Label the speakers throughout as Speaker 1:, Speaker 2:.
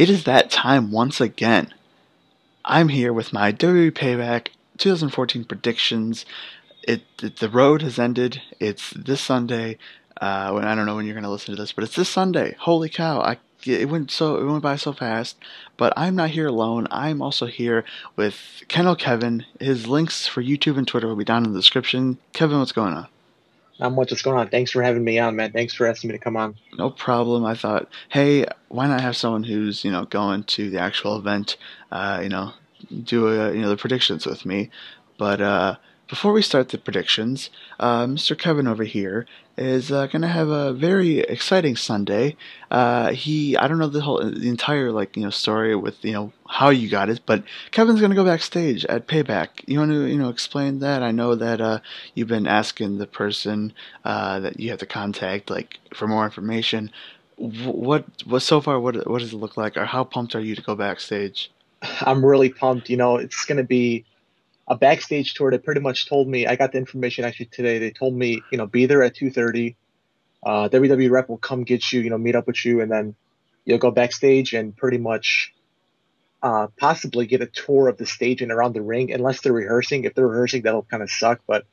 Speaker 1: It is that time once again. I'm here with my WWE Payback 2014 predictions. The road has ended. It's this Sunday. When I don't know when you're gonna listen to this, but it's this Sunday. Holy cow! It went by so fast. But I'm not here alone. I'm also here with KennoKevin. His links for YouTube and Twitter will be down in the description. Kevin, what's going on?
Speaker 2: Not much what's going on. Thanks for having me on, man. Thanks for asking me to come on.
Speaker 1: No problem. I thought, hey, why not have someone who's going to the actual event, do the predictions with me. But before we start the predictions, Mr. Kevin over here is going to have a very exciting Sunday. I don't know the entire story with how you got it, but Kevin's going to go backstage at Payback. You want to explain that? I know that you've been asking the person that you have to contact for more information. What so far? What does it look like, or how pumped are you to go backstage?
Speaker 2: I'm really pumped. It's going to be a backstage tour. They pretty much told me, I got the information actually today. They told me, be there at 2:30. WWE rep will come get you, meet up with you, and then you'll go backstage and pretty much possibly get a tour of the stage and around the ring, unless they're rehearsing. If they're rehearsing, that'll kind of suck. But,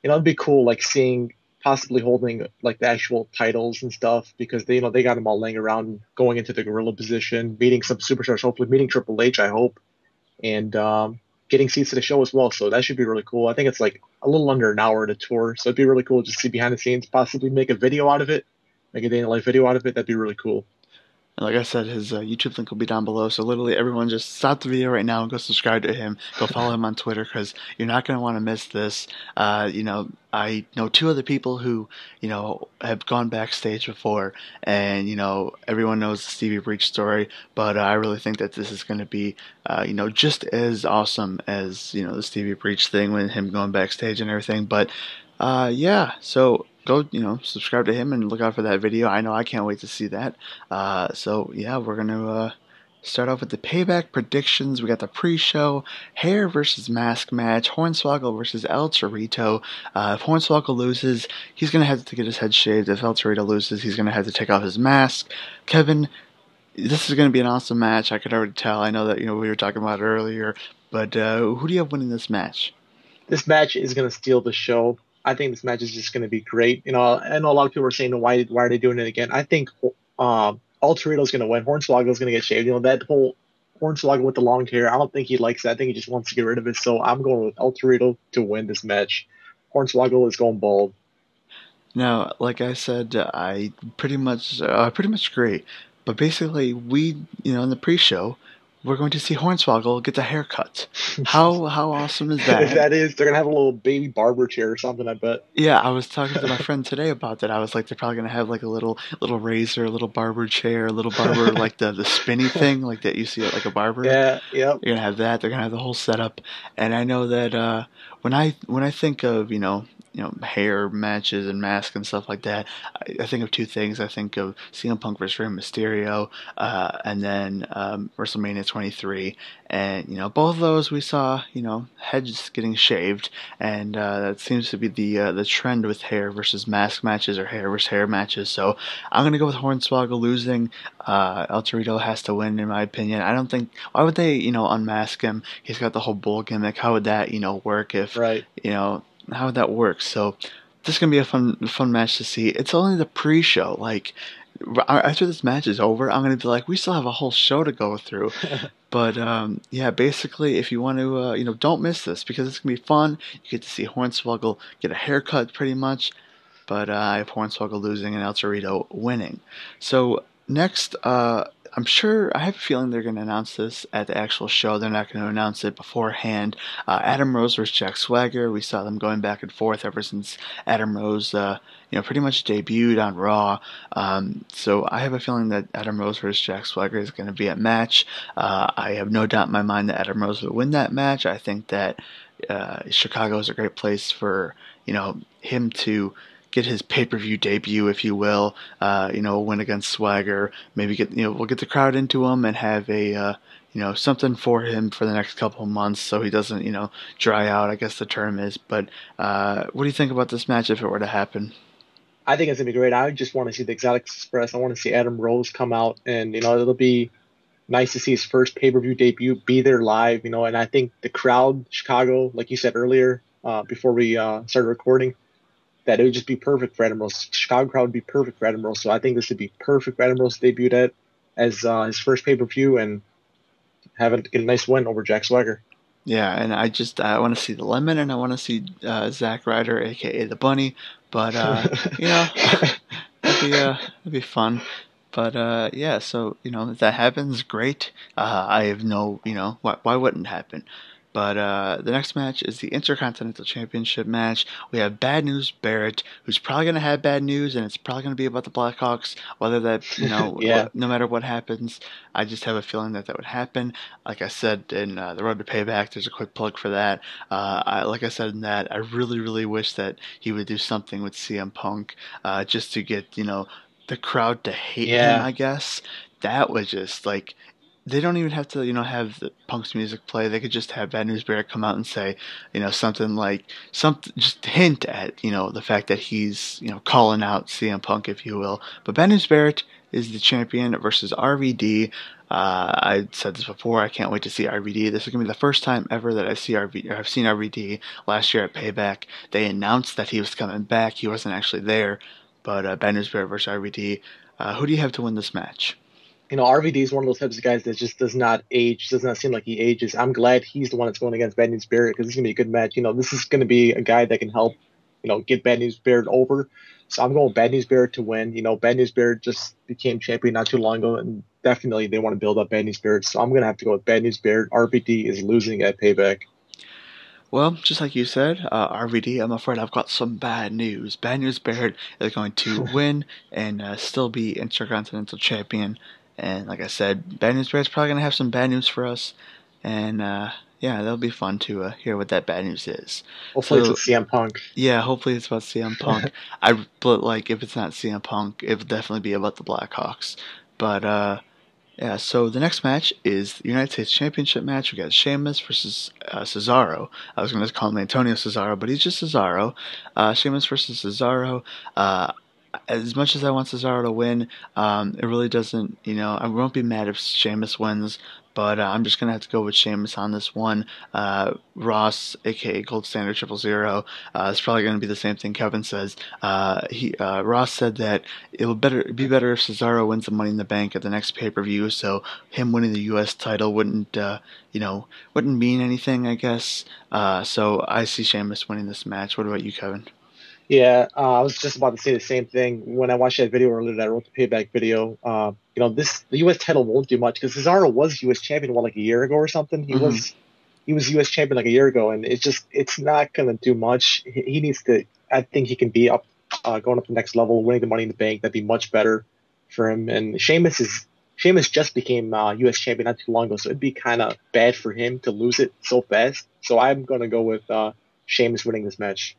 Speaker 2: it'd be cool, like seeing possibly holding like the actual titles and stuff because they got them all laying around going into the gorilla position, meeting some superstars, hopefully meeting Triple H, I hope, and getting seats to the show as well. So that should be really cool. I think it's like a little under an hour to tour, so it'd be really cool to see behind the scenes, possibly make a video out of it, make a day in the life video out of it. That'd be really cool.
Speaker 1: And like I said, his YouTube link will be down below. So literally, everyone just stop the video right now and go subscribe to him. Go follow him on Twitter because you're not going to want to miss this. I know two other people who have gone backstage before, and everyone knows the Stevie Breach story. But I really think that this is going to be just as awesome as the Stevie Breach thing with him going backstage and everything. But yeah, so go, subscribe to him and look out for that video. I know I can't wait to see that. So yeah, we're gonna start off with the payback predictions. We got the pre-show hair versus mask match, Hornswoggle versus El Torito. If Hornswoggle loses, he's gonna have to get his head shaved. If El Torito loses, he's gonna have to take off his mask. Kevin, this is gonna be an awesome match. I could already tell. I know that we were talking about it earlier, but who do you have winning this match?
Speaker 2: This match is going to steal the show. I think this match is just going to be great. I know a lot of people are saying, why are they doing it again? I think El Torito's going to win. Hornswoggle's going to get shaved. That whole Hornswoggle with the long hair, I don't think he likes that. I think he just wants to get rid of it. So I'm going with El Torito to win this match. Hornswoggle is going bald.
Speaker 1: Now, like I said, I pretty much agree. But basically, in the pre-show, we're going to see Hornswoggle get the haircut. How awesome is
Speaker 2: If
Speaker 1: that?
Speaker 2: that is, they're going to have a little baby barber chair or something, I bet.
Speaker 1: Yeah, I was talking to my friend today about that. I was like, they're probably gonna have like a little razor, a little barber chair, a little barber like the spinny thing like that you see at like a barber.
Speaker 2: Yeah, yep.
Speaker 1: You're gonna have that. They're gonna have the whole setup. And I know that when I think of hair matches and masks and stuff like that, I think of two things. I think of CM Punk versus Rey Mysterio, and then WrestleMania 23. And both of those we saw heads getting shaved, and that seems to be the trend with hair versus mask matches or hair versus hair matches. So I'm gonna go with Hornswoggle losing. El Torito has to win, in my opinion. I don't think. Why would they, unmask him? He's got the whole bull gimmick. How would that, work? If
Speaker 2: Right.
Speaker 1: how would that work? So this is gonna be a fun match to see. It's only the pre-show. Like after this match is over, I'm gonna be like, we still have a whole show to go through. But yeah, basically, if you want to, don't miss this because it's gonna be fun. You get to see Hornswoggle get a haircut, pretty much. But I have Hornswoggle losing and El Torito winning. So next, I'm sure I have a feeling they're going to announce this at the actual show. They're not going to announce it beforehand. Adam Rose versus Jack Swagger. We saw them going back and forth ever since Adam Rose, pretty much debuted on Raw. So I have a feeling that Adam Rose versus Jack Swagger is going to be a match. I have no doubt in my mind that Adam Rose will win that match. I think that Chicago is a great place for him to get his pay-per-view debut, if you will. Win against Swagger. Maybe we'll get the crowd into him and have a something for him for the next couple of months, so he doesn't dry out, I guess the term is. But what do you think about this match if it were to happen?
Speaker 2: I think it's gonna be great. I just want to see the Exotic Express. I want to see Adam Rose come out, and it'll be Nice to see his first pay-per-view debut be there live, and I think the crowd, Chicago, like you said earlier, before we started recording, that it would just be perfect for Adam Rose. Chicago crowd would be perfect for Adam Rose. So I think this would be perfect for Adam Rose to debut at as his first pay-per-view and get a nice win over Jack Swagger.
Speaker 1: Yeah, and I want to see the Lemon, and I want to see Zack Ryder, aka the Bunny. But you know, that'd be fun. But yeah, so if that happens, great. I have no, why wouldn't it happen? But the next match is the Intercontinental Championship match. We have Bad News Barrett, who's probably going to have bad news, and it's probably going to be about the Blackhawks. Whether that,
Speaker 2: Yeah,
Speaker 1: no matter what happens, I just have a feeling that would happen. Like I said in the Road to Payback, there's a quick plug for that. Like I said in that, I really, really wish that he would do something with CM Punk, just to get the crowd to hate him.
Speaker 2: yeah,
Speaker 1: I guess that was just like they don't even have to, have the Punk's music play. They could just have Bad News Bear come out and say, something like something, just hint at, the fact that he's, calling out CM Punk, if you will. But Bad News Barrett is the champion versus RVD. I said this before. I can't wait to see RVD. This is gonna be the first time ever that I've seen RVD. Last year at Payback, they announced that he was coming back. He wasn't actually there, but Bad News Barrett versus RVD. Who do you have to win this match?
Speaker 2: RVD is one of those types of guys that just does not age, does not seem like he ages. I'm glad he's the one that's going against Bad News Barrett because it's gonna be a good match. This is gonna be a guy that can help, get Bad News Barrett over. So I'm going with Bad News Barrett to win. Bad News Barrett just became champion not too long ago, and definitely they want to build up Bad News Barrett. So I'm gonna have to go with Bad News Barrett. RVD is losing at Payback.
Speaker 1: Well, just like you said, RVD, I'm afraid I've got some bad news. Bad News Barrett is going to win and still be Intercontinental Champion. And like I said, Bad News Barrett's probably going to have some bad news for us. And yeah, that'll be fun to hear what that bad news is.
Speaker 2: Hopefully it's
Speaker 1: So,
Speaker 2: with CM Punk.
Speaker 1: yeah, hopefully it's about CM Punk. But like, if it's not CM Punk, it would definitely be about the Blackhawks. But yeah, so the next match is the United States Championship match. We got Sheamus versus Cesaro. I was going to call him Antonio Cesaro, but he's just Cesaro. Sheamus versus Cesaro. As much as I want Cesaro to win, it really doesn't, I won't be mad if Sheamus wins, but I'm just going to have to go with Sheamus on this one. Ross, aka Gold Standard Triple Zero, it's probably going to be the same thing Kevin says. Ross said that it would be better if Cesaro wins the Money in the Bank at the next pay per view, so him winning the U.S. title wouldn't mean anything, I guess. So I see Sheamus winning this match. What about you, Kevin?
Speaker 2: Yeah, I was just about to say the same thing when I watched that video earlier, that Road to Payback video. The U.S. title won't do much because Cesaro was U.S. champion like a year ago or something. He
Speaker 1: Hmm.
Speaker 2: was he was U.S. champion like a year ago, and it's not gonna do much. He needs to. I think he can be up, going up the next level, winning the Money in the Bank. That'd be much better for him. And Sheamus just became U.S. champion not too long ago, so it'd be kind of bad for him to lose it so fast. So I'm gonna go with Sheamus winning this match.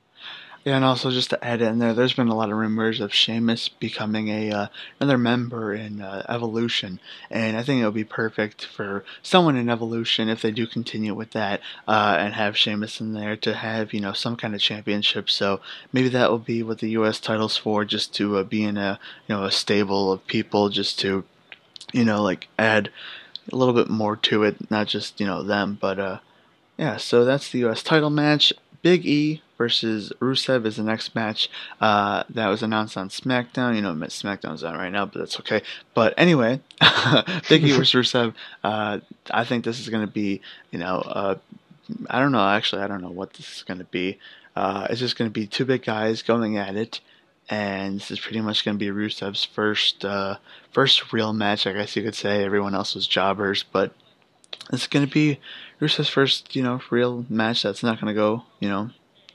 Speaker 1: Yeah, and also just to add in there, there's been a lot of rumors of Sheamus becoming another member in Evolution, and I think it would be perfect for someone in Evolution if they do continue with that and have Sheamus in there to have some kind of championship. So maybe that will be what the U.S. title's for, just to be in a a stable of people, just to like add a little bit more to it, not just them, but yeah, so that's the U.S. title match. Big E versus Rusev is the next match that was announced on SmackDown. SmackDown's on right now, but that's okay. But anyway, Big E versus Rusev. I think this is going to be, I don't know. Actually, I don't know what this is going to be. It's just going to be two big guys going at it, and this is pretty much going to be Rusev's first real match. I guess you could say everyone else was jobbers, but it's going to be Rusev's first, real match that's not going to go,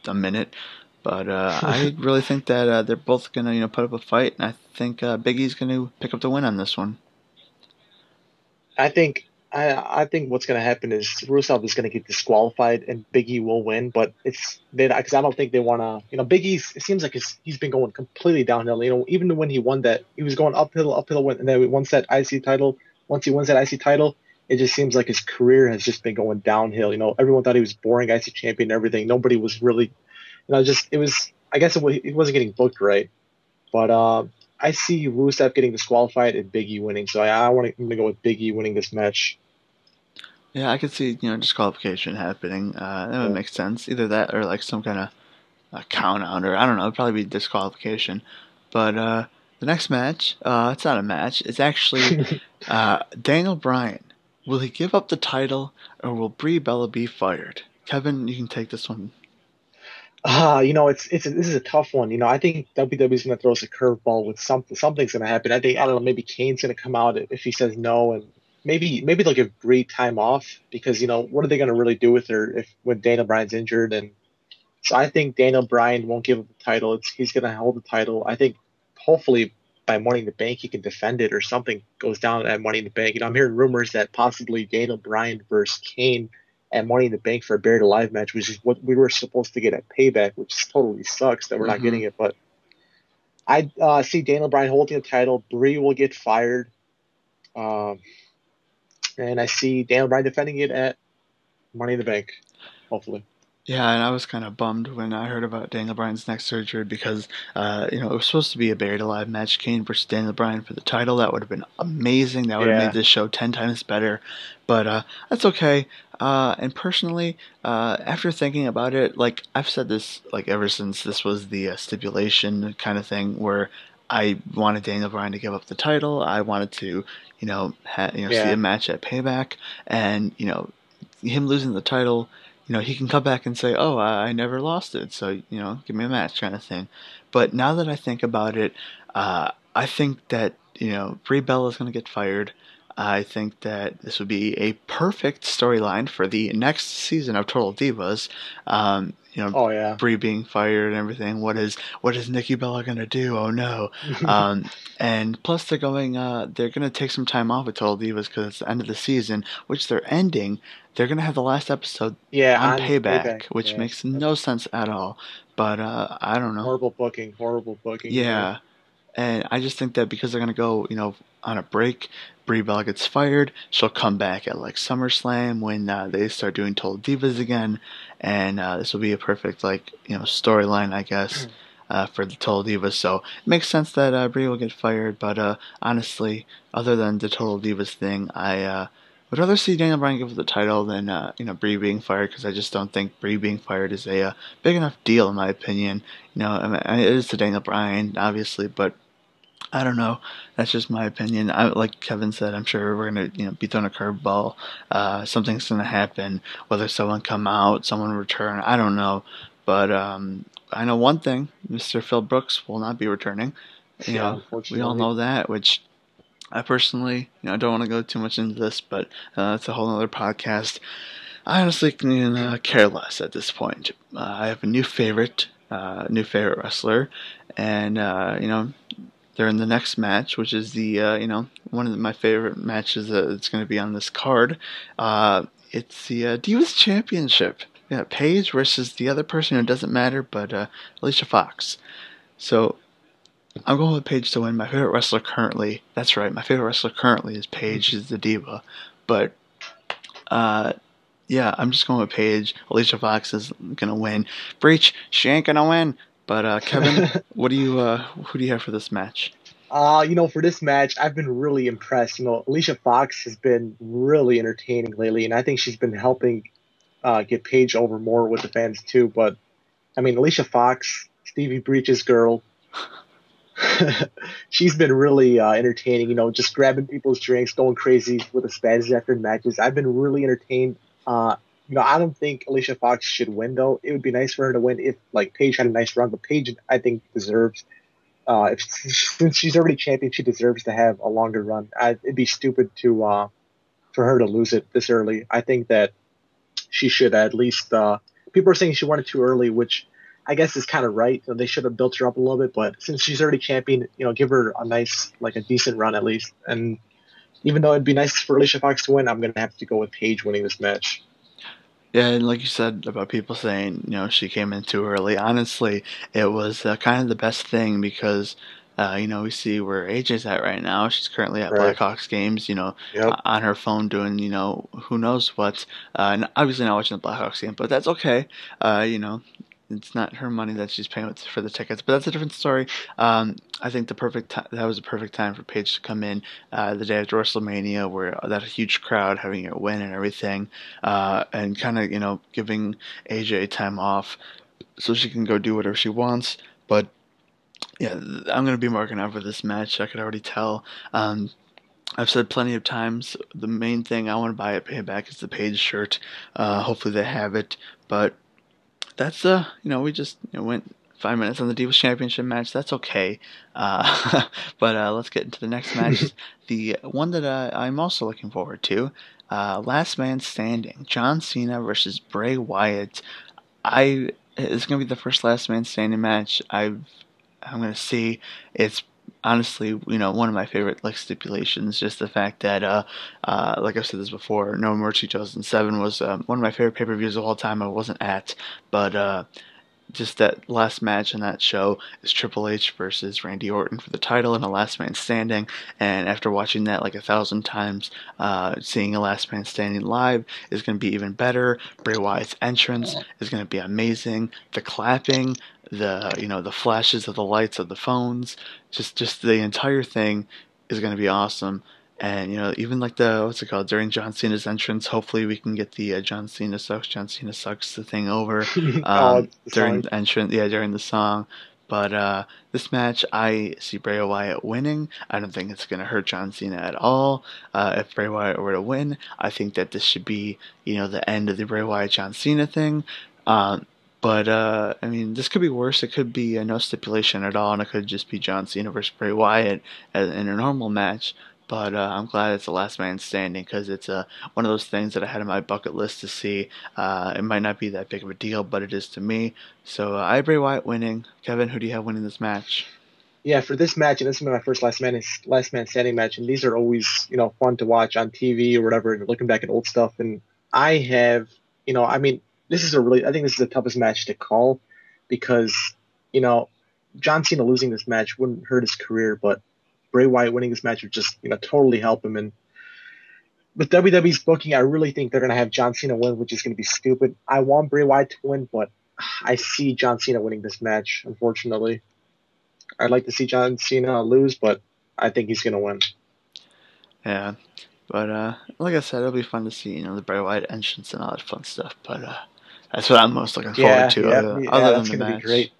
Speaker 1: a minute. But I really think that they're both going to, put up a fight, and I think Big E's going to pick up the win on this one.
Speaker 2: I think what's going to happen is Rusev is going to get disqualified and Big E will win, but it's they because I don't think they want to. Big E, it seems like he's been going completely downhill. Even when he won that, he was going uphill, and then once that IC title, once he wins that IC title, it just seems like his career has just been going downhill. Everyone thought he was boring IC champion and everything. Nobody was really, just it was. I guess it wasn't getting booked right, but I see Rusev getting disqualified and Big E winning. So I'm gonna go with Big E winning this match.
Speaker 1: Yeah, I could see disqualification happening. That would
Speaker 2: Yeah.
Speaker 1: make sense. Either that or like some kind of a count out, or I don't know. It'd probably be disqualification. But the next match, it's not a match. It's actually Daniel Bryan. Will he give up the title, or will Brie Bella be fired? Kevin, you can take this one.
Speaker 2: This is a tough one. I think WWE is going to throw us a curveball with something. Something's going to happen. I don't know. Maybe Kane's going to come out if he says no, and maybe they'll give Brie time off because what are they going to really do with her if when Daniel Bryan's injured? And so I think Daniel Bryan won't give up the title. He's going to hold the title. I think hopefully by Money in the Bank he can defend it or something goes down at Money in the Bank. I'm hearing rumors that possibly Daniel Bryan versus Kane at Money in the Bank for a Buried Alive match, which is what we were supposed to get at Payback, which totally sucks that we're not
Speaker 1: Mm-hmm.
Speaker 2: getting it. But I see Daniel Bryan holding the title. Brie will get fired. Um, and I see Daniel Bryan defending it at Money in the Bank, hopefully.
Speaker 1: Yeah, and I was kind of bummed when I heard about Daniel Bryan's neck surgery because, it was supposed to be a buried alive match, Kane versus Daniel Bryan for the title. That would have been amazing. That would have made
Speaker 2: Yeah.
Speaker 1: this show 10 times better. But that's okay. And personally, after thinking about it, like I've said this like ever since this was the stipulation kind of thing where I wanted Daniel Bryan to give up the title. I wanted to, see a
Speaker 2: Yeah.
Speaker 1: match at Payback, and him losing the title, he can come back and say, "Oh, I never lost it, so give me a match," kind of thing. But now that I think about it, I think that Brie Bella is going to get fired. I think that this would be a perfect storyline for the next season of Total Divas. Um, you know,
Speaker 2: Oh yeah.
Speaker 1: Brie being fired and everything. What is Nikki Bella gonna do? Oh no! Um, and plus they're gonna take some time off with Total Divas because it's the end of the season, which they're ending. They're gonna have the last episode
Speaker 2: Yeah,
Speaker 1: on
Speaker 2: on Payback.
Speaker 1: Payback, which
Speaker 2: Yeah.
Speaker 1: makes no
Speaker 2: That's
Speaker 1: sense at all. But I don't know.
Speaker 2: horrible booking. Horrible booking. Yeah.
Speaker 1: Yeah, and I just think that because they're gonna go, on a break, Brie Bella gets fired. She'll come back at like SummerSlam when they start doing Total Divas again, and this will be a perfect storyline, I guess, for the Total Divas. So it makes sense that Brie will get fired. But honestly, other than the Total Divas thing, I would rather see Daniel Bryan give the title than Brie being fired because I just don't think Brie being fired is a big enough deal in my opinion. I mean, it is to Daniel Bryan, obviously, but I don't know. That's just my opinion. Like Kevin said, I'm sure we're gonna, be thrown a curveball. Something's gonna happen. Whether someone come out, someone return, I don't know. But I know one thing: Mr. Phil Brooks will not be returning. You
Speaker 2: Yeah.
Speaker 1: know, we all
Speaker 2: Unfortunately.
Speaker 1: know that. Which I personally, don't want to go too much into this, but it's a whole other podcast. I honestly can care less at this point. I have a new favorite wrestler, and they're in the next match, which is the one of my favorite matches that's going to be on this card. It's the Divas Championship. Yeah, Paige versus the other person who doesn't matter, but Alicia Fox. So I'm going with Paige to win. My favorite wrestler currently. That's right. My favorite wrestler currently is Paige. She's the diva, but uh, yeah, I'm just going with Paige. Alicia Fox is gonna win. Breach, she ain't gonna win. But Kevin, what do you who do you have for this match?
Speaker 2: For this match, I've been really impressed. Alicia Fox has been really entertaining lately, and I think she's been helping get Paige over more with the fans too. But I mean, Alicia Fox, Stevie Breach's girl, she's been really entertaining. Just grabbing people's drinks, going crazy with the Spanish after matches. I've been really entertained. I don't think Alicia Fox should win though. It would be nice for her to win if like Paige had a nice run, but Paige I think deserves. If since she's already champion, she deserves to have a longer run. It'd be stupid to for her to lose it this early. I think that she should at least. People are saying she won it too early, which I guess is kind of right. They should have built her up a little bit, but since she's already champion, give her a nice, like a decent run at least. And even though it'd be nice for Alicia Fox to win, I'm gonna have to go with Paige winning this match.
Speaker 1: Yeah, and like you said about people saying, she came in too early. Honestly, it was kind of the best thing because, we see where AJ's at right now. She's currently at
Speaker 2: Right.
Speaker 1: Blackhawks games,
Speaker 2: Yep.
Speaker 1: on her phone doing, who knows what. And obviously not watching the Blackhawks game, but that's okay. it's not her money that she's paying for the tickets, but that's a different story. I think that was a perfect time for Paige to come in the day after WrestleMania, where that huge crowd having her win and everything, and kind of giving AJ time off so she can go do whatever she wants. But yeah, I'm gonna be marking out for this match. I could already tell. I've said plenty of times the main thing I want to buy at Payback is the Paige shirt. Hopefully they have it, but that's we just went 5 minutes on the Divas Championship match. That's okay. But let's get into the next match, the one that I'm also looking forward to. Last Man Standing, John Cena versus Bray Wyatt. It's gonna be the first Last Man Standing match I'm gonna see. It's honestly, one of my favorite stipulations. Just the fact that, like I've said this before, No Mercy 2007 was one of my favorite pay-per-views of all time. I wasn't at, but just that last match in that show is Triple H versus Randy Orton for the title in a Last Man Standing. And after watching that like 1,000 times, seeing a Last Man Standing live is going to be even better. Bray Wyatt's entrance is going to be amazing. The clapping, the flashes of the lights of the phones, just the entire thing is going to be awesome. And even like the what's it called during John Cena's entrance, hopefully we can get the John Cena sucks the thing over
Speaker 2: Oh, the
Speaker 1: during
Speaker 2: song.
Speaker 1: the entrance, yeah, during the song. But this match, I see Bray Wyatt winning. I don't think it's gonna hurt John Cena at all. If Bray Wyatt were to win, I think that this should be the end of the Bray Wyatt John Cena thing. Um, but I mean, this could be worse. It could be no stipulation at all, and it could just be John Cena versus Bray Wyatt in a normal match. But I'm glad it's the Last Man Standing because it's one of those things that I had on my bucket list to see. It might not be that big of a deal, but it is to me. So I have Bray Wyatt winning. Kevin, who do you have winning this match?
Speaker 2: Yeah, for this match, and this is my first last man standing match, and these are always fun to watch on TV or whatever. And looking back at old stuff, and I have I mean, I think this is the toughest match to call because you know John Cena losing this match wouldn't hurt his career, but Bray Wyatt winning this match would just totally help him. And with WWE's booking, I really think they're gonna have John Cena win, which is gonna be stupid. I want Bray Wyatt to win, but I see John Cena winning this match. Unfortunately, I'd like to see John Cena lose, but I think he's gonna win.
Speaker 1: Yeah, but like I said, it'll be fun to see the Bray Wyatt entrance and all that fun stuff. But that's what I'm most looking forward
Speaker 2: Yeah,
Speaker 1: to,
Speaker 2: yeah, yeah.
Speaker 1: other than
Speaker 2: That's
Speaker 1: the
Speaker 2: gonna be
Speaker 1: match,
Speaker 2: great.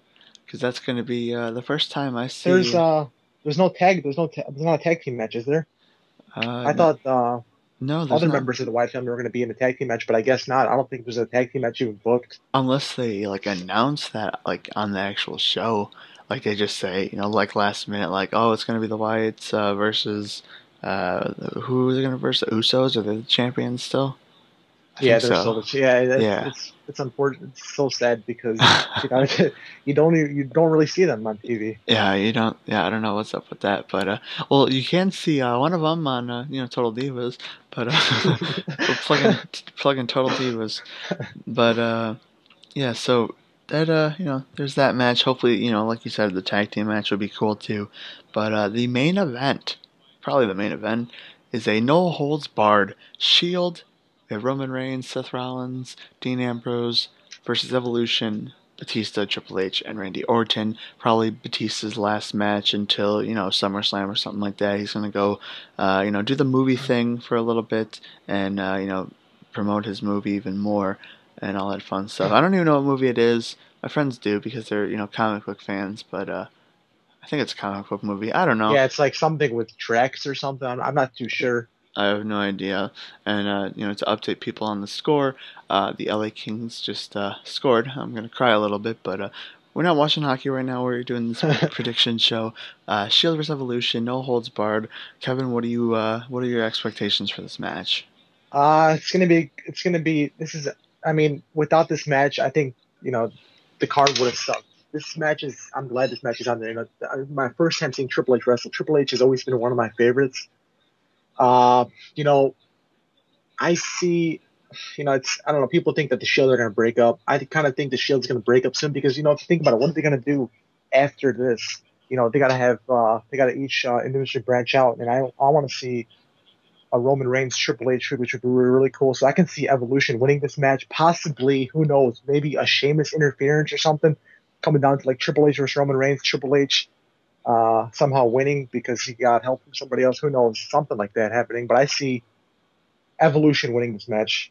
Speaker 1: because that's going to be the first time I
Speaker 2: There's
Speaker 1: see.
Speaker 2: uh, there's not a tag team match, is there? I
Speaker 1: No,
Speaker 2: thought
Speaker 1: no, there's
Speaker 2: other
Speaker 1: not.
Speaker 2: members of the Wyatt family were going to be in a tag team match, but I guess not. I don't think there's a tag team match even booked.
Speaker 1: Unless they announce that on the actual show, they just say like last minute oh it's gonna be the Wyatts versus who is it gonna versus the Usos, are they the champions still? I
Speaker 2: Yeah,
Speaker 1: think
Speaker 2: they're
Speaker 1: so.
Speaker 2: still yeah.
Speaker 1: Yeah.
Speaker 2: It's unfortunate. It's so sad because you don't really see them on TV.
Speaker 1: Yeah, you don't. Yeah, I don't know what's up with that, but well, you can see one of them on Total Divas, but we're plugging Total Divas, but yeah, so that there's that match. Hopefully, like you said, the tag team match would be cool too. But the main event, probably the main event, is a no holds barred Shield. We have Roman Reigns, Seth Rollins, Dean Ambrose versus Evolution, Batista, Triple H, and Randy Orton. Probably Batista's last match until SummerSlam or something like that. He's gonna go, do the movie thing for a little bit and promote his movie even more and all that fun stuff. I don't even know what movie it is. My friends do because they're comic book fans, but I think it's a comic book movie. I don't know.
Speaker 2: Yeah, it's like something with Drax or something. I'm not too sure.
Speaker 1: I have no idea. And to update people on the score, the LA Kings just scored. I'm gonna cry a little bit, but we're not watching hockey right now. We're doing this prediction show. Shield vs Evolution, no holds barred. Kevin, what are your expectations for this match?
Speaker 2: It's gonna be. I mean, without this match, I think the card would have sucked. I'm glad this match is on there. My first time seeing Triple H wrestle. Triple H has always been one of my favorites. Uh, you know, I see. It's I don't know. People think that the Shield are gonna break up. I kind of think the Shield's gonna break up soon because if you think about it, what are they gonna do after this? They gotta have they gotta each individually branch out, and I want to see a Roman Reigns Triple H feud, which would be really cool. So I can see Evolution winning this match, possibly, who knows, maybe a Sheamus interference or something, coming down to like Triple H versus Roman Reigns, Triple H somehow winning because he got help from somebody else. Who knows, something like that happening. But I see Evolution winning this match.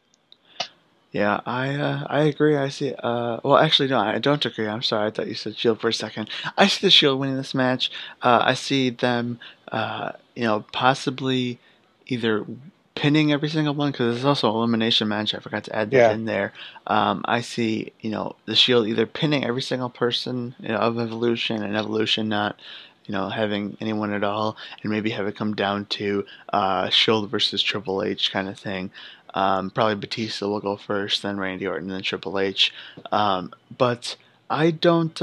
Speaker 1: Yeah, I agree. I see. Well, actually, no, I don't agree. I'm sorry. I thought you said Shield for a second. I see the Shield winning this match. I see them, possibly either pinning every single one because there's also an elimination match. I forgot to add that
Speaker 2: Yeah,
Speaker 1: in there. I see, the Shield either pinning every single person, of Evolution, and Evolution not, having anyone at all, and maybe have it come down to Shield versus Triple H kind of thing. Probably Batista will go first, then Randy Orton, then Triple H. But I don't.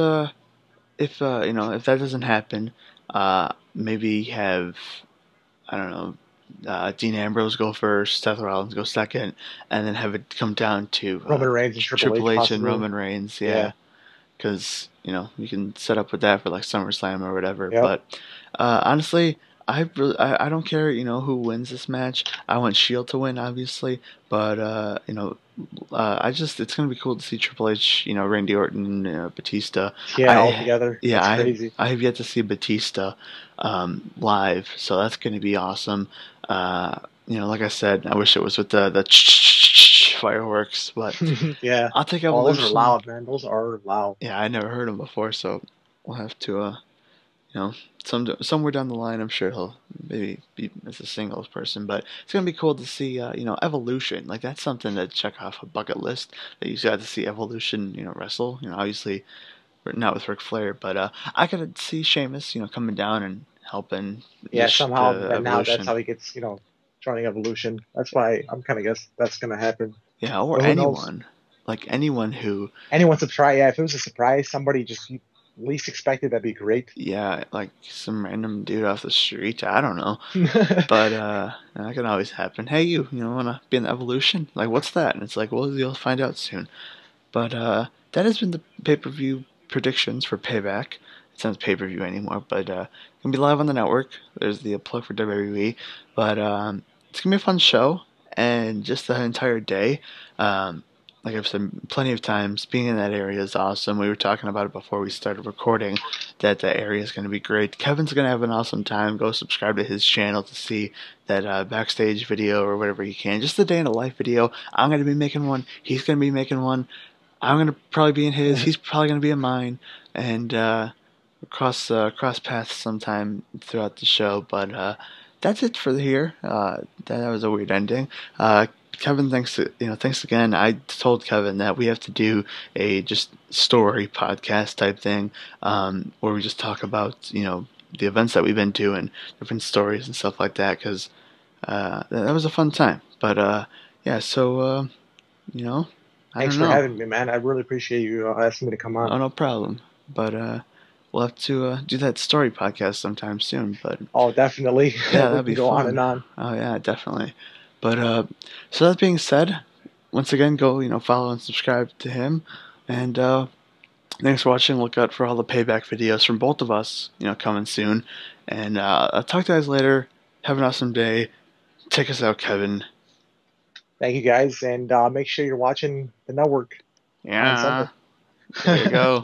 Speaker 1: If that doesn't happen, maybe have, I don't know, Dean Ambrose go first, Seth Rollins go second, and then have it come down to
Speaker 2: Roman Reigns and Triple
Speaker 1: Triple
Speaker 2: H
Speaker 1: H and
Speaker 2: possibly.
Speaker 1: Roman Reigns.
Speaker 2: Yeah,
Speaker 1: Yeah, because you can set up with that for like SummerSlam or whatever.
Speaker 2: yep.
Speaker 1: But honestly, I don't care who wins this match. I want Shield to win, obviously, but it's gonna be cool to see Triple H, Randy Orton, Batista.
Speaker 2: Yeah, all
Speaker 1: I
Speaker 2: together.
Speaker 1: yeah,
Speaker 2: That's crazy.
Speaker 1: I have yet to see Batista live, so that's gonna be awesome. Like I said, I wish it was with the fireworks, but
Speaker 2: Yeah.
Speaker 1: I'll take
Speaker 2: Oh, those are
Speaker 1: Evolution.
Speaker 2: loud, man. Those are loud.
Speaker 1: Yeah, I never heard him before, so we'll have to, you know, somewhere down the line, I'm sure he'll maybe be as a singles person. But it's gonna be cool to see, Evolution. Like that's something to check off a bucket list that you got to see Evolution, wrestle. Obviously not with Ric Flair, but I could see Sheamus, coming down and helping
Speaker 2: Yeah,
Speaker 1: the
Speaker 2: somehow that now that's
Speaker 1: Evolution.
Speaker 2: how he gets, joining Evolution. That's why I'm kind of guess that's gonna happen.
Speaker 1: Yeah, or
Speaker 2: But who knows?
Speaker 1: anyone, like anyone who,
Speaker 2: Anyone surprise? Yeah, if it was a surprise, somebody just you least expected, that'd be great.
Speaker 1: yeah, like some random dude off the street. I don't know. But that can always happen. Hey, you want to be in the Evolution? Like, what's that? And it's like, well, you'll find out soon. But that has been the pay-per-view predictions for Payback. It's not pay-per-view anymore, but it's gonna be live on the network. There's the plug for WWE, but it's gonna be a fun show, and just the entire day. Like I've said plenty of times, being in that area is awesome. We were talking about it before we started recording, that the area is going to be great. Kevin's going to have an awesome time. Go subscribe to his channel to see that backstage video or whatever you can. Just the day in the life video. I'm going to be making one. He's going to be making one. I'm going to probably be in his. He's probably going to be in mine. And cross paths sometime throughout the show. But that's it for here. That was a weird ending. Kevin, thanks again. I told Kevin that we have to do a just story podcast type thing, where we just talk about the events that we've been to and different stories and stuff like that. Because that was a fun time. But yeah, so I
Speaker 2: Thanks
Speaker 1: don't
Speaker 2: for
Speaker 1: know.
Speaker 2: having me, man. I really appreciate you asking me to come on.
Speaker 1: Oh, no problem. But we'll have to do that story podcast sometime soon. But
Speaker 2: Oh, definitely.
Speaker 1: yeah,
Speaker 2: We
Speaker 1: that'd
Speaker 2: can
Speaker 1: be
Speaker 2: go on and
Speaker 1: fun.
Speaker 2: on.
Speaker 1: Oh yeah, definitely. But so that being said, once again, go follow and subscribe to him, and thanks for watching. Look out for all the payback videos from both of us, coming soon. And I'll talk to you guys later. Have an awesome day. Take us out, Kevin.
Speaker 2: Thank you guys, and make sure you're watching the network on
Speaker 1: Yeah,
Speaker 2: Sunday.
Speaker 1: there you go.